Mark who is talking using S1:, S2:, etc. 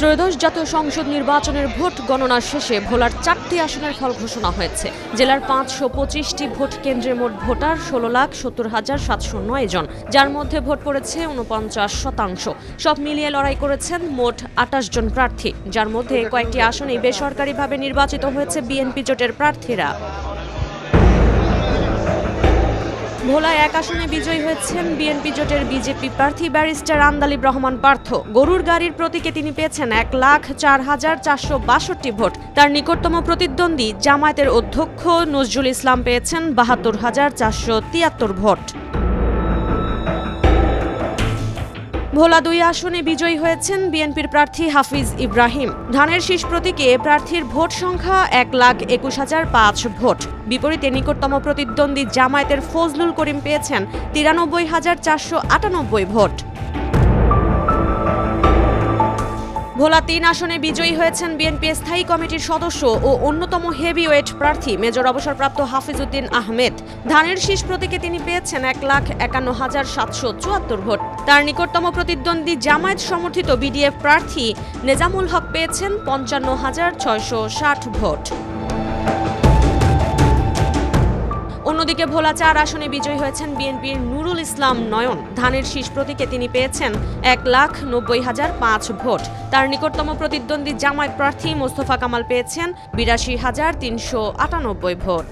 S1: ত্রয়োদশ জাতীয় সংসদ নির্বাচনের ভোট গণনা শেষে ভোলার 4টি আসনের ফল ঘোষণা হয়েছে। জেলার 525টি ভোট কেন্দ্রে মোট ভোটার 16,70,709 জন, যার মধ্যে ভোট পড়েছে 49%। সব মিলিয়ে লড়াই করেছেন মোট 28 জন প্রার্থী, যার মধ্যে কয়েকটি আসনেই বেসরকারিভাবে নির্বাচিত হয়েছে বিএনপি জোটের প্রার্থীরা। ভোলায় এক আসনে বিজয়ী হয়েছেন বিএনপি জোটের বিজেপি প্রার্থী ব্যারিস্টার আন্দালিব রহমান পার্থ। গরুর গাড়ির প্রতীকে তিনি পেয়েছেন 1,04,462 ভোট। তার নিকটতম প্রতিদ্বন্দ্বী জামায়াতের অধ্যক্ষ নজরুল ইসলাম পেয়েছেন 72,473 ভোট। ভোলা 2 আসনে বিজয়ী হয়েছেন বিএনপির প্রার্থী হাফিজ ইব্রাহিম। ধানের শীষ প্রতীকে প্রার্থীর ভোট সংখ্যা 1,21,005 ভোট। বিপরীতে নিকটতম প্রতিদ্বন্দ্বী জামায়াতের ফজলুল করিম পেয়েছেন 93,498 ভোট। ভোলা 3 আসনে বিজয়ী হয়েছেন বিএনপি স্থায়ী কমিটির সদস্য ও অন্যতম হেভিওয়েট প্রার্থী মেজর অবসরপ্রাপ্ত হাফিজউদ্দিন আহমেদ। ধানের শীষ প্রতীকে তিনি পেয়েছেন 1,51,774 ভোট। তার নিকটতম প্রতিদ্বন্দ্বী জামায়াত সমর্থিত বিডিএফ প্রার্থী নেজামুল হক পেয়েছেন 55,660 ভোট। অন্যদিকে ভোলা 4 আসনে বিজয়ী হয়েছেন বিএনপির নুরুল ইসলাম নয়ন। ধানের শীষ প্রতীকে তিনি পেয়েছেন 1,90,005 ভোট। তার নিকটতম প্রতিদ্বন্দ্বী জামায়াত প্রার্থী মোস্তফা কামাল পেয়েছেন 82,398 ভোট।